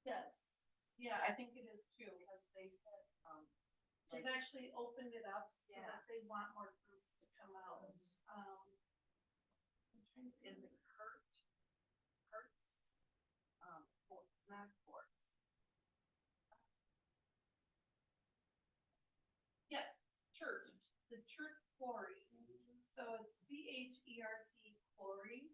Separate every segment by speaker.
Speaker 1: Yes, yeah, I think it is too, because they've actually opened it up so that they want more groups to come out.
Speaker 2: Is it Kurtz? Not Kurtz.
Speaker 1: Yes, church, the church quarry. So it's CHERT quarry.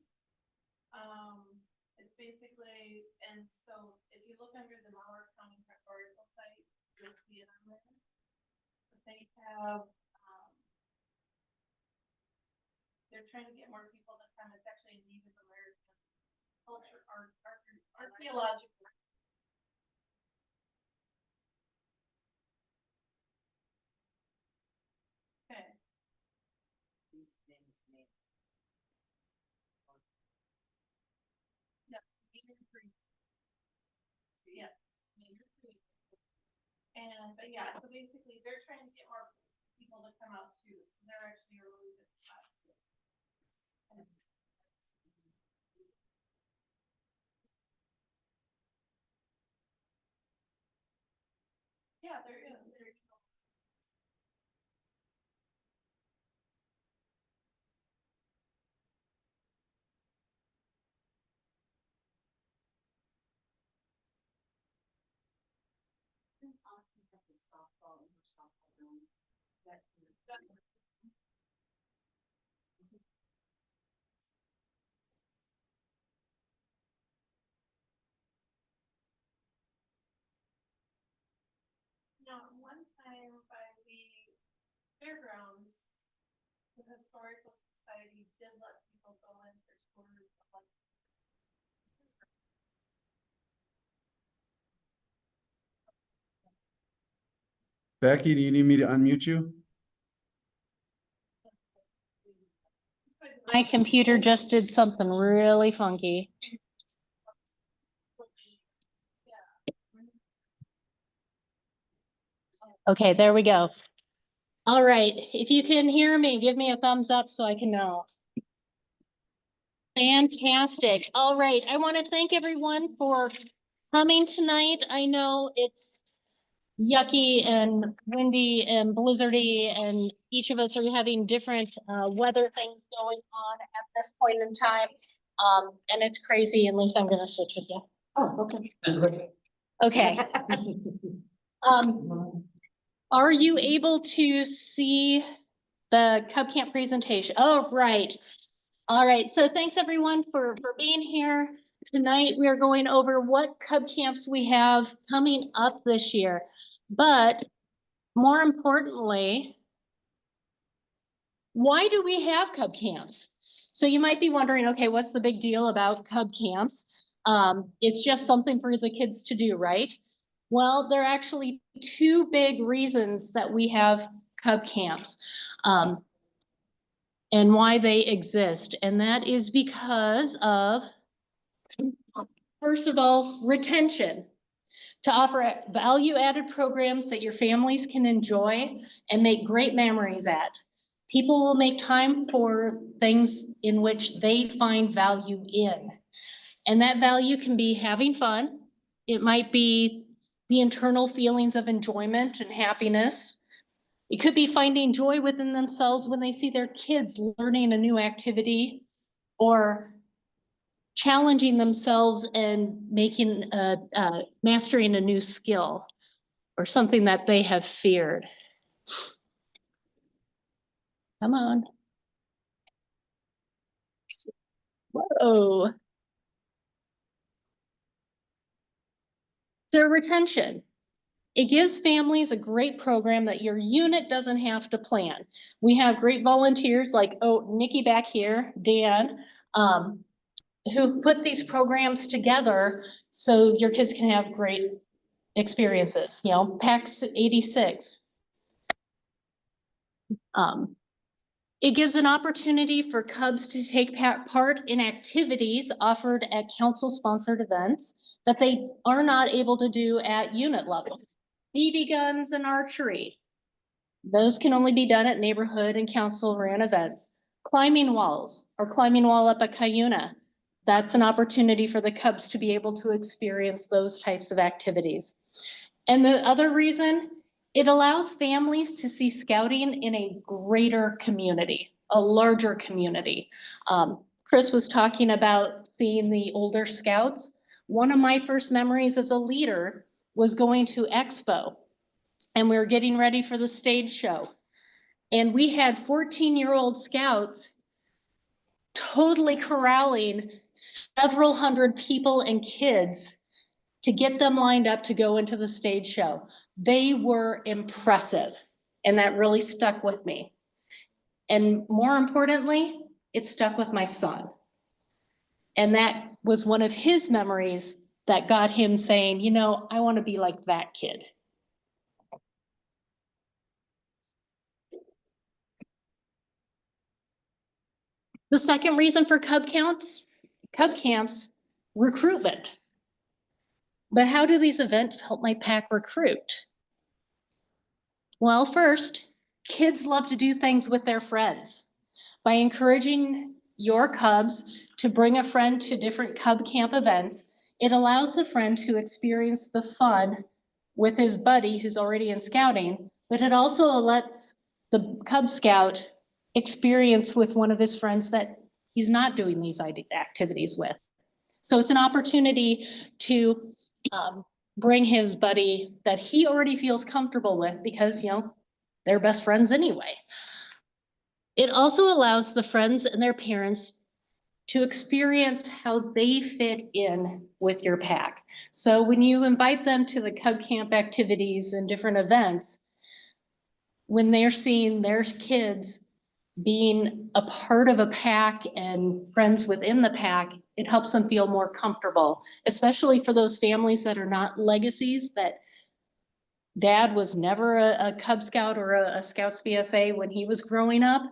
Speaker 1: It's basically, and so if you look under the Malheur County Historical Site, you'll see it on there. But they have, they're trying to get more people to come. It's actually Native American culture, archaeological. Okay.
Speaker 2: These things made.
Speaker 1: Yeah, yeah, and but yeah, so basically they're trying to get more people to come out too. So they're actually a really good spot. Yeah, there is. Now, one time by the fairgrounds, the historical society did let people go in for tours of like.
Speaker 3: Becky, do you need me to unmute you?
Speaker 4: My computer just did something really funky. Okay, there we go. All right, if you can hear me, give me a thumbs up so I can know. Fantastic. All right, I want to thank everyone for coming tonight. I know it's yucky and windy and blizzardy, and each of us are having different weather things going on at this point in time. And it's crazy, and Lisa, I'm gonna switch with you.
Speaker 2: Oh, okay.
Speaker 4: Okay. Are you able to see the Cub Camp presentation? Oh, right. All right, so thanks everyone for being here. Tonight we are going over what Cub Camps we have coming up this year. But more importantly, why do we have Cub Camps? So you might be wondering, okay, what's the big deal about Cub Camps? It's just something for the kids to do, right? Well, there are actually two big reasons that we have Cub Camps and why they exist. And that is because of, first of all, retention. To offer value-added programs that your families can enjoy and make great memories at. People will make time for things in which they find value in. And that value can be having fun. It might be the internal feelings of enjoyment and happiness. It could be finding joy within themselves when they see their kids learning a new activity or challenging themselves and making mastering a new skill. or something that they have feared. Come on. Whoa. So retention. It gives families a great program that your unit doesn't have to plan. We have great volunteers like, Nikki back here, Dan, who put these programs together so your kids can have great experiences, PAX 86. It gives an opportunity for Cubs to take part in activities offered at council-sponsored events that they are not able to do at unit level. BB guns and archery. Those can only be done at neighborhood and council-ran events. Climbing walls, or climbing wall up at Cuyuna. That's an opportunity for the Cubs to be able to experience those types of activities. And the other reason, it allows families to see scouting in a greater community, a larger community. Chris was talking about seeing the older scouts. One of my first memories as a leader was going to Expo, and we were getting ready for the stage show. And we had 14-year-old scouts totally corralling several hundred people and kids to get them lined up to go into the stage show. They were impressive, and that really stuck with me. And more importantly, it stuck with my son. And that was one of his memories that got him saying, I want to be like that kid. The second reason for Cub Camps, recruitment. But how do these events help my pack recruit? Well, first, kids love to do things with their friends. By encouraging your Cubs to bring a friend to different Cub Camp events, it allows the friend to experience the fun with his buddy who's already in scouting, but it also lets the Cub Scout experience with one of his friends that he's not doing these activities with. So it's an opportunity to bring his buddy that he already feels comfortable with because, they're best friends anyway. It also allows the friends and their parents to experience how they fit in with your pack. So when you invite them to the Cub Camp activities and different events, when they're seeing their kids being a part of a pack and friends within the pack, it helps them feel more comfortable, especially for those families that are not legacies, that dad was never a Cub Scout or a Scouts BSA when he was growing up.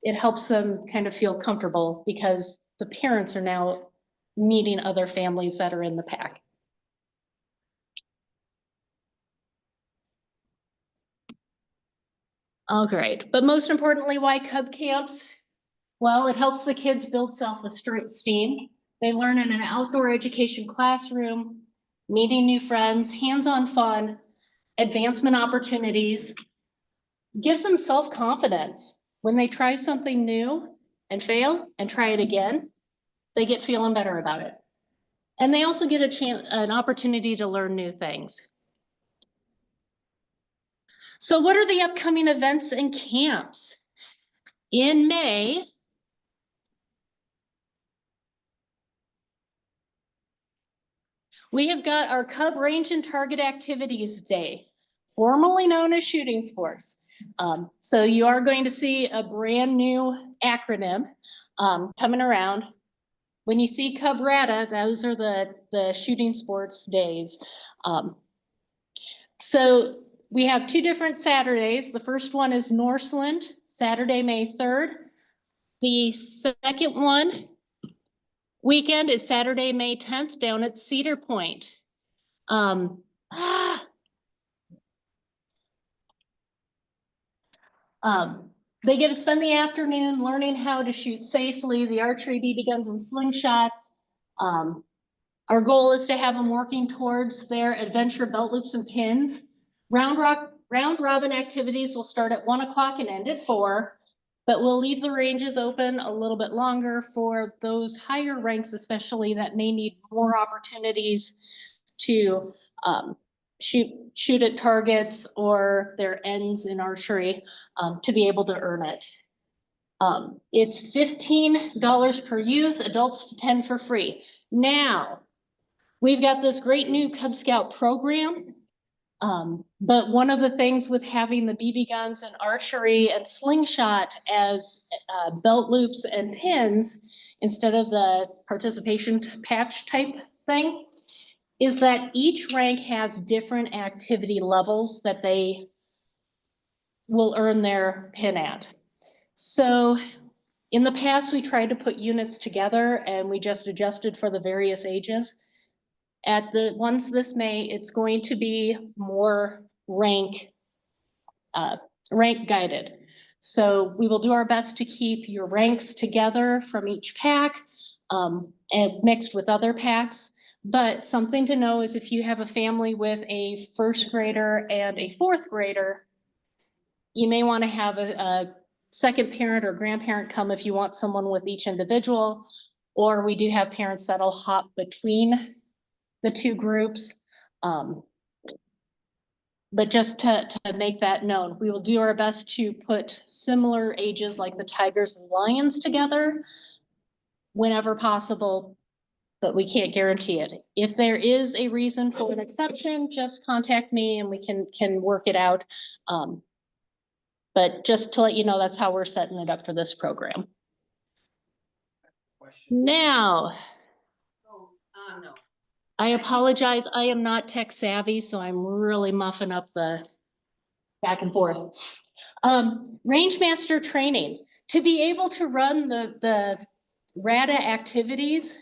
Speaker 4: It helps them kind of feel comfortable because the parents are now meeting other families that are in the pack. Oh, great. But most importantly, why Cub Camps? Well, it helps the kids build self-esteem. They learn in an outdoor education classroom, meeting new friends, hands-on fun, advancement opportunities, gives them self-confidence. When they try something new and fail and try it again, they get feeling better about it. And they also get an opportunity to learn new things. So what are the upcoming events and camps? In May, we have got our Cub Range and Target Activities Day, formerly known as Shooting Sports. So you are going to see a brand new acronym coming around. When you see Cubrata, those are the shooting sports days. So we have two different Saturdays. The first one is Norseland, Saturday, May 3rd. The second one weekend is Saturday, May 10th down at Cedar Point. They get to spend the afternoon learning how to shoot safely, the archery, BB guns, and slingshots. Our goal is to have them working towards their adventure belt loops and pins. Round robin activities will start at 1 o'clock and end at 4, but we'll leave the ranges open a little bit longer for those higher ranks, especially that may need more opportunities to shoot at targets or their ends in archery, to be able to earn it. It's $15 per youth, adults to 10 for free. Now, we've got this great new Cub Scout program. But one of the things with having the BB guns and archery and slingshot as belt loops and pins instead of the participation patch type thing is that each rank has different activity levels that they will earn their pin at. So in the past, we tried to put units together and we just adjusted for the various ages. At the ones this May, it's going to be more rank guided. So we will do our best to keep your ranks together from each pack and mixed with other packs. But something to know is if you have a family with a first grader and a fourth grader, you may want to have a second parent or grandparent come if you want someone with each individual, or we do have parents that'll hop between the two groups. But just to make that known, we will do our best to put similar ages like the tigers and lions together whenever possible, but we can't guarantee it. If there is a reason for an exception, just contact me and we can work it out. But just to let you know, that's how we're setting it up for this program. Now,
Speaker 2: No.
Speaker 4: I apologize, I am not tech savvy, so I'm really muffing up the back and forth. Range master training, to be able to run the RADA activities,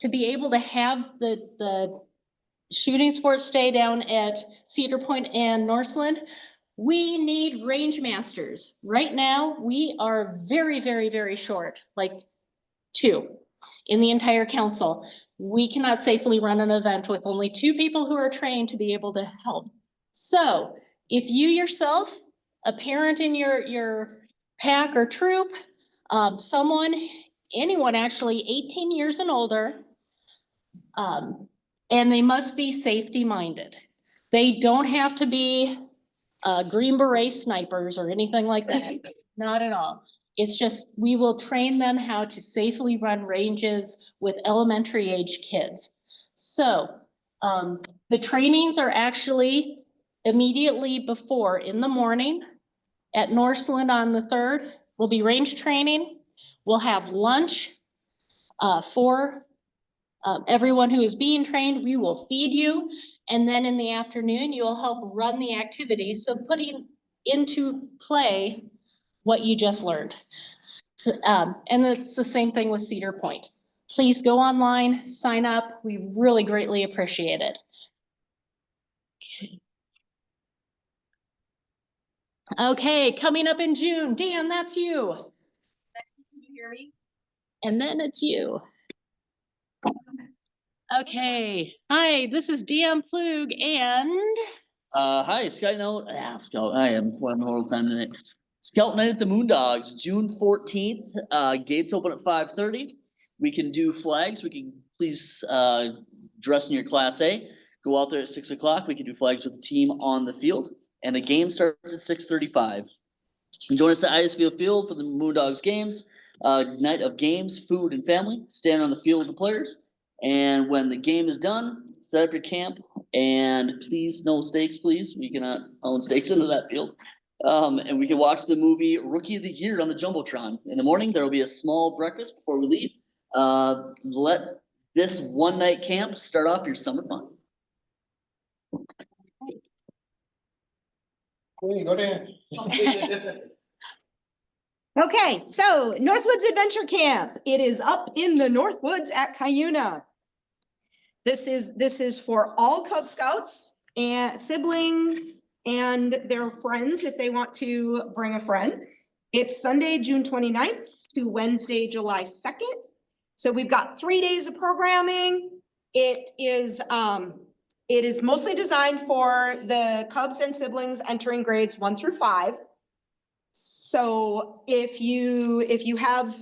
Speaker 4: to be able to have the shooting sports day down at Cedar Point and Northland, we need range masters. Right now, we are very, very, very short, like 2 in the entire council. We cannot safely run an event with only 2 people who are trained to be able to help. So if you yourself, a parent in your pack or troop, anyone actually 18 years and older, and they must be safety minded. They don't have to be Green Beret snipers or anything like that. Not at all. It's just, we will train them how to safely run ranges with elementary age kids. So the trainings are actually immediately before in the morning at Northland on the 3rd. Will be range training. We'll have lunch for everyone who is being trained. We will feed you. And then in the afternoon, you will help run the activities. So putting into play what you just learned. And it's the same thing with Cedar Point. Please go online, sign up. We really greatly appreciate it. Okay, coming up in June. Dan, that's you.
Speaker 2: Can you hear me?
Speaker 4: And then it's you. Okay, hi, this is Dan Plug and...
Speaker 5: Hi, Scout Night. Scout, I am one whole time tonight. Scout Night at the Moondogs, June 14th. Gates open at 5:30. We can do flags. We can please dress in your Class A. Go out there at 6 o'clock. We can do flags with the team on the field. And the game starts at 6:35. Join us at Idaho Field for the Moondogs games. Night of games, food, and family. Stand on the field with the players. And when the game is done, set up your camp. And please, no stakes, please. We cannot own stakes into that field. And we can watch the movie Rookie of the Year on the Jumbotron. In the morning, there will be a small breakfast before we leave. Let this one-night camp start off your summer fun.
Speaker 6: Go Dan.
Speaker 7: Okay, so Northwoods Adventure Camp. It is up in the Northwoods at Cuyuna. This is for all Cub Scouts and siblings and their friends if they want to bring a friend. It's Sunday, June 29th to Wednesday, July 2nd. So we've got 3 days of programming. It is mostly designed for the Cubs and siblings entering grades 1 through 5. So if you have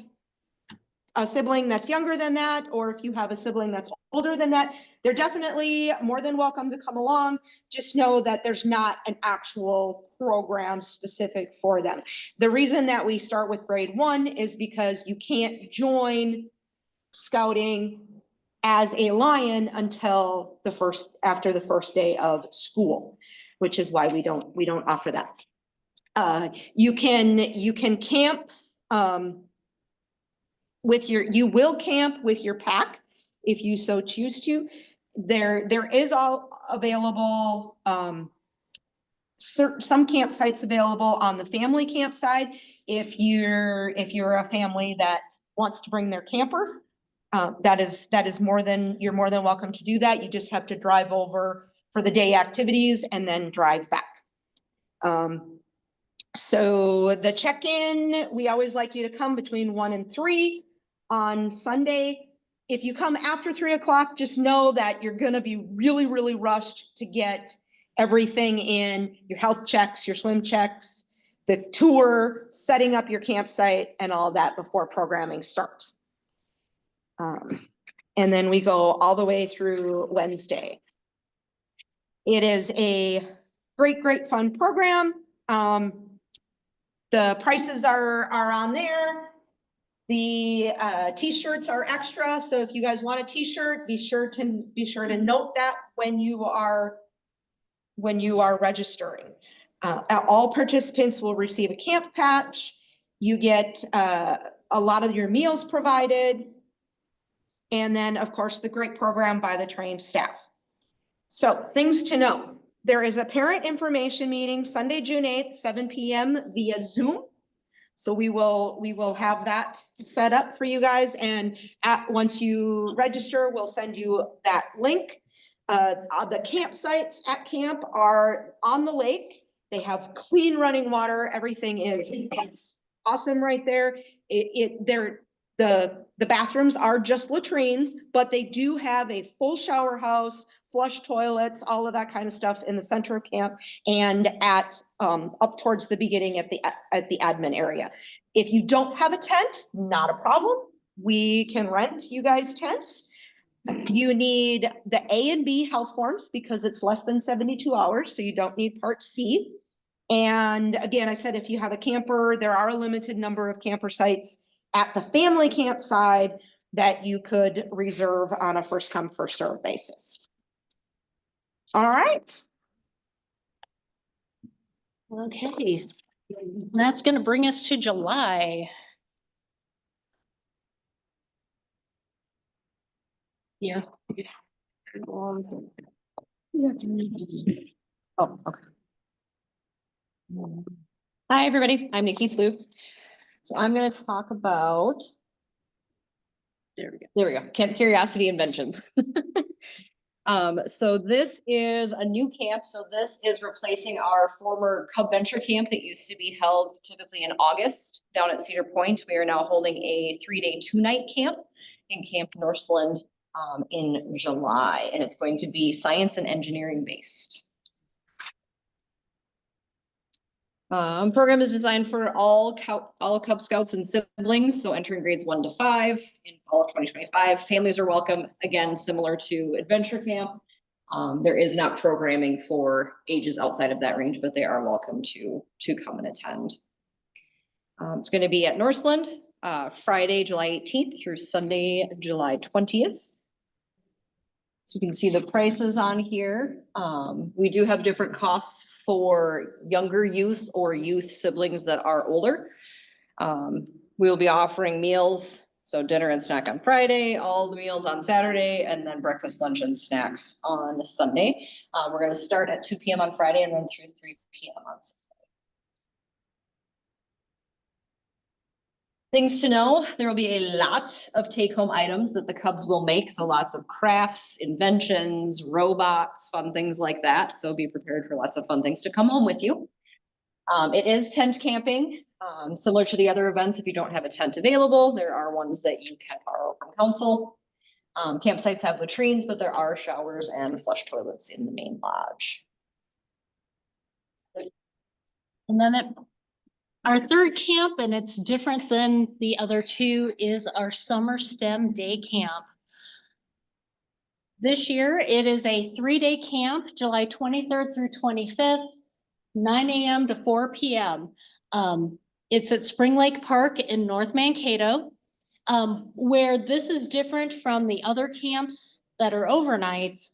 Speaker 7: a sibling that's younger than that, or if you have a sibling that's older than that, they're definitely more than welcome to come along. Just know that there's not an actual program specific for them. The reason that we start with grade 1 is because you can't join scouting as a Lion until after the first day of school, which is why we don't offer that. You can camp, you will camp with your pack if you so choose to. There is all available, some campsites available on the family camp side. If you're a family that wants to bring their camper, you're more than welcome to do that. You just have to drive over for the day activities and then drive back. So the check-in, we always like you to come between 1 and 3 on Sunday. If you come after 3 o'clock, just know that you're gonna be really, really rushed to get everything in, your health checks, your swim checks, the tour, setting up your campsite and all that before programming starts. And then we go all the way through Wednesday. It is a great, great fun program. The prices are on there. The t-shirts are extra, so if you guys want a t-shirt, be sure to note that when you are registering. All participants will receive a camp patch. You get a lot of your meals provided. And then, of course, the great program by the trained staff. So things to know. There is a parent information meeting Sunday, June 8th, 7 p.m. via Zoom. So we will have that set up for you guys. And once you register, we'll send you that link. The campsites at camp are on the lake. They have clean running water. Everything is awesome right there. The bathrooms are just latrines, but they do have a full shower house, flush toilets, all of that kind of stuff in the center of camp and at up towards the beginning at the admin area. If you don't have a tent, not a problem. We can rent you guys tents. You need the A and B health forms because it's less than 72 hours, so you don't need Part C. And again, I said if you have a camper, there are a limited number of camper sites at the family camp side that you could reserve on a first come, first serve basis. All right.
Speaker 4: Okay, that's gonna bring us to July. Yeah. Oh, okay. Hi, everybody. I'm Nikki Fluke. So I'm gonna talk about. There we go. Camp Curiosity Inventions. So this is a new camp. So this is replacing our former Cub Venture Camp that used to be held typically in August down at Cedar Point. We are now holding a 3-day, 2-night camp in Camp Northland in July, and it's going to be science and engineering based. Program is designed for all Cub Scouts and siblings, so entering grades 1 to 5 in fall of 2025. Families are welcome, again, similar to Adventure Camp. There is not programming for ages outside of that range, but they are welcome to come and attend. It's going to be at Northland, Friday, July 18th through Sunday, July 20th. So you can see the prices on here. We do have different costs for younger youth or youth siblings that are older. We will be offering meals, so dinner and snack on Friday, all the meals on Saturday, and then breakfast, lunch, and snacks on Sunday. We're going to start at 2 p.m. on Friday and run through 3 p.m. on Sunday. Things to know, there will be a lot of take-home items that the Cubs will make. So lots of crafts, inventions, robots, fun things like that. So be prepared for lots of fun things to come home with you. It is tent camping, similar to the other events. If you don't have a tent available, there are ones that you can borrow from council. Campsites have latrines, but there are showers and flush toilets in the main lodge. And then our third camp, and it's different than the other two, is our summer STEM day camp. This year, it is a 3-day camp, July 23rd through 25th, 9 a.m. to 4 p.m. It's at Spring Lake Park in North Mankato, where this is different from the other camps that are overnights.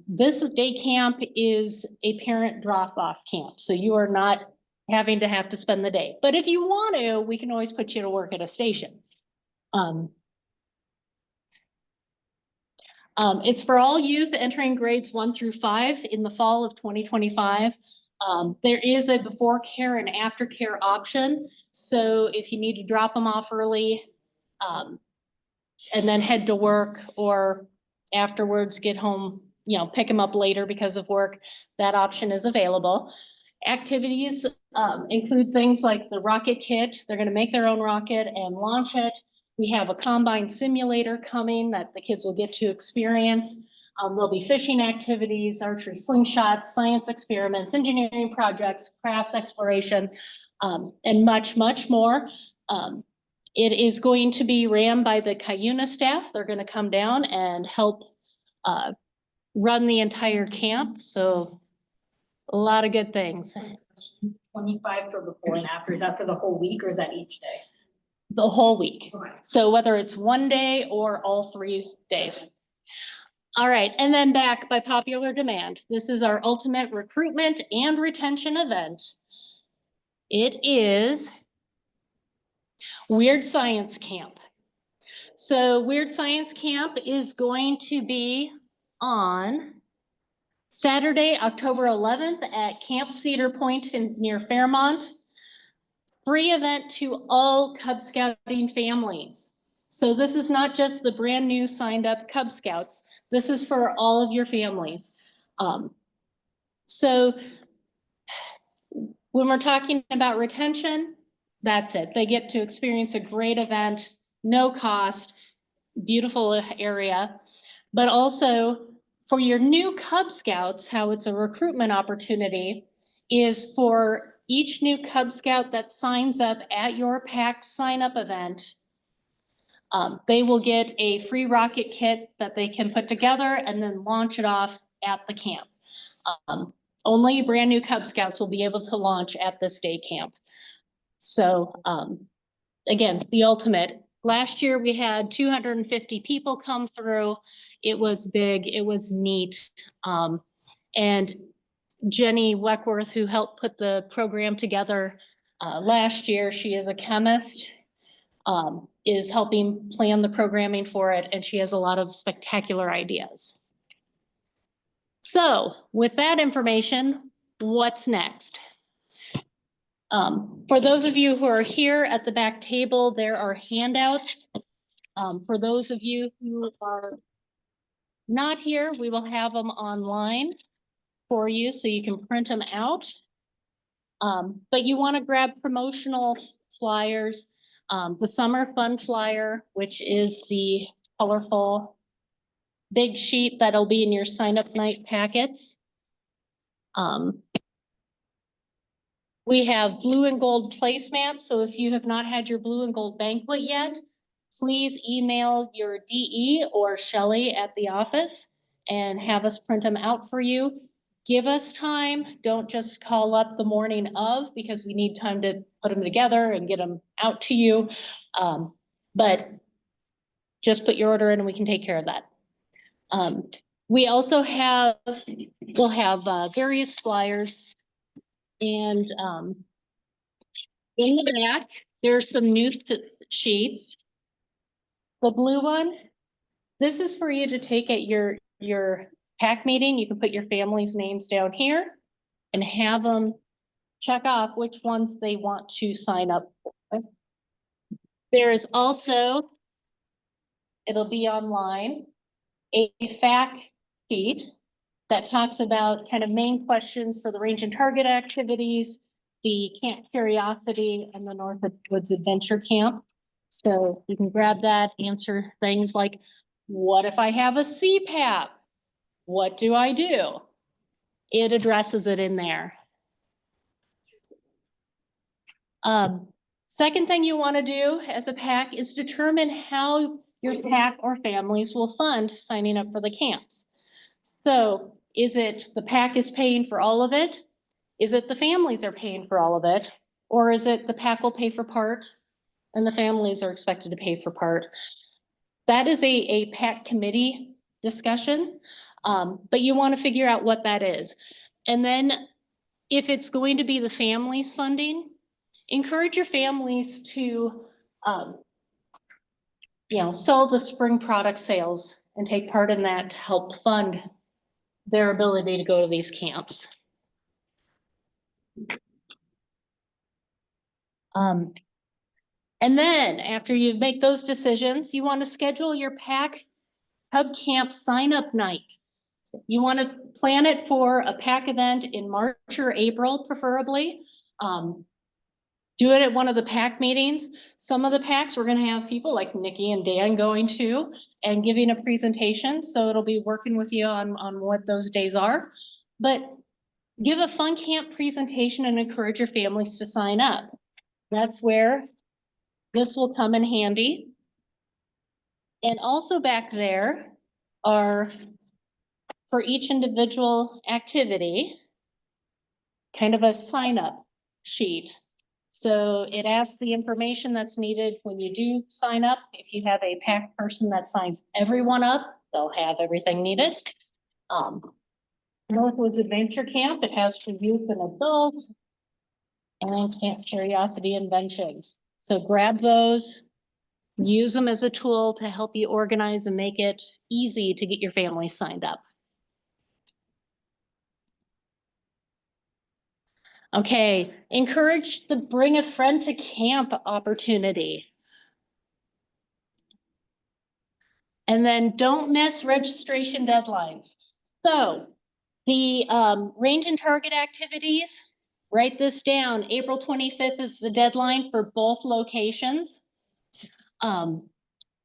Speaker 4: This day camp is a parent drop-off camp, so you are not having to have to spend the day. But if you want to, we can always put you to work at a station. It's for all youth entering grades 1 through 5 in the fall of 2025. There is a before care and after care option. So if you need to drop them off early, and then head to work, or afterwards get home, pick them up later because of work, that option is available. Activities include things like the rocket kit. They're going to make their own rocket and launch it. We have a combine simulator coming that the kids will get to experience. There'll be fishing activities, archery slingshots, science experiments, engineering projects, crafts exploration, and much, much more. It is going to be ran by the Cuyuna staff. They're going to come down and help run the entire camp. So a lot of good things.
Speaker 6: 25 for before and after, is that for the whole week or is that each day?
Speaker 4: The whole week.
Speaker 6: Okay.
Speaker 4: So whether it's one day or all 3 days. All right, and then back by popular demand, this is our ultimate recruitment and retention event. It is Weird Science Camp. So Weird Science Camp is going to be on Saturday, October 11th at Camp Cedar Point near Fairmont. Free event to all Cub Scouting families. So this is not just the brand new signed up Cub Scouts. This is for all of your families. So when we're talking about retention, that's it. They get to experience a great event, no cost, beautiful area, but also for your new Cub Scouts, how it's a recruitment opportunity is for each new Cub Scout that signs up at your PAC sign-up event, they will get a free rocket kit that they can put together and then launch it off at the camp. Only brand new Cub Scouts will be able to launch at this day camp. So again, the ultimate. Last year we had 250 people come through. It was big, it was neat. And Jenny Weckworth, who helped put the program together last year, she is a chemist, is helping plan the programming for it, and she has a lot of spectacular ideas. So with that information, what's next? For those of you who are here at the back table, there are handouts. For those of you who are not here, we will have them online for you so you can print them out. But you want to grab promotional flyers, the Summer Fun Flyer, which is the colorful big sheet that'll be in your sign-up night packets. We have blue and gold placemats. So if you have not had your blue and gold banquet yet, please email your DE or Shelley at the office and have us print them out for you. Give us time. Don't just call up the morning of, because we need time to put them together and get them out to you. But just put your order in and we can take care of that. We also we'll have various flyers, and in the back, there's some new sheets. The blue one, this is for you to take at your PAC meeting. You can put your family's names down here and have them check off which ones they want to sign up for. There is also, it'll be online, a FAQ sheet that talks about kind of main questions for the range and target activities, the Camp Curiosity, and the Northwoods Adventure Camp. So you can grab that, answer things like, what if I have a CPAP? What do I do? It addresses it in there. Second thing you want to do as a PAC is determine how your pack or families will fund signing up for the camps. So is it the pack is paying for all of it? Is it the families are paying for all of it? Or is it the pack will pay for part and the families are expected to pay for part? That is a pack committee discussion, but you want to figure out what that is. And then if it's going to be the families funding, encourage your families to, sell the spring product sales and take part in that to help fund their ability to go to these camps. And then after you make those decisions, you want to schedule your pack Cub Camp sign up night. You want to plan it for a pack event in March or April, preferably. Do it at one of the pack meetings. Some of the packs, we're going to have people like Nikki and Dan going to and giving a presentation. So it'll be working with you on what those days are. But give a fun camp presentation and encourage your families to sign up. That's where this will come in handy. And also back there are, for each individual activity, kind of a sign up sheet. So it asks the information that's needed when you do sign up. If you have a pack person that signs everyone up, they'll have everything needed. Northwoods Adventure Camp, it has for youth and adults. And Camp Curiosity Inventions. So grab those, use them as a tool to help you organize and make it easy to get your family signed up. Okay, encourage the bring a friend to camp opportunity. And then don't miss registration deadlines. So the range and target activities, write this down. April 25th is the deadline for both locations. And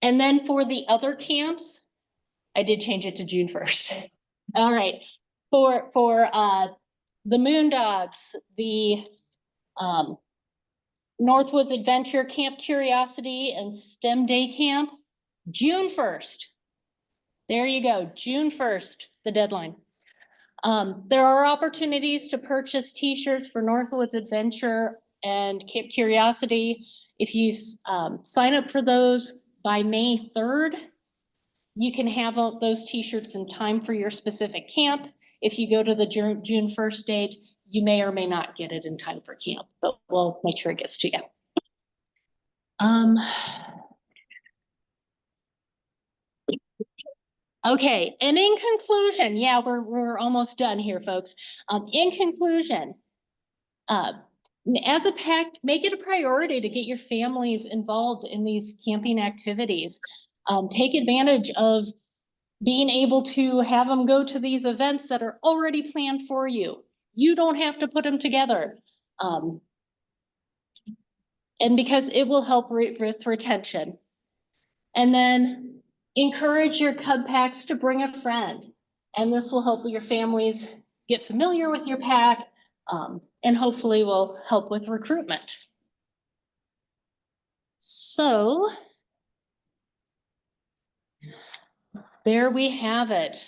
Speaker 4: then for the other camps, I did change it to June 1st. All right, for the Moondogs, the Northwoods Adventure Camp Curiosity and STEM Day Camp, June 1st. There you go, June 1st, the deadline. There are opportunities to purchase t-shirts for Northwoods Adventure and Camp Curiosity. If you sign up for those by May 3rd, you can have those t-shirts in time for your specific camp. If you go to the June 1st date, you may or may not get it in time for camp, but we'll make sure it gets to you. Okay, and in conclusion, yeah, we're almost done here, folks. In conclusion, as a pack, make it a priority to get your families involved in these camping activities. Take advantage of being able to have them go to these events that are already planned for you. You don't have to put them together. And because it will help with retention. And then encourage your Cub packs to bring a friend. And this will help your families get familiar with your pack and hopefully will help with recruitment. So there we have it.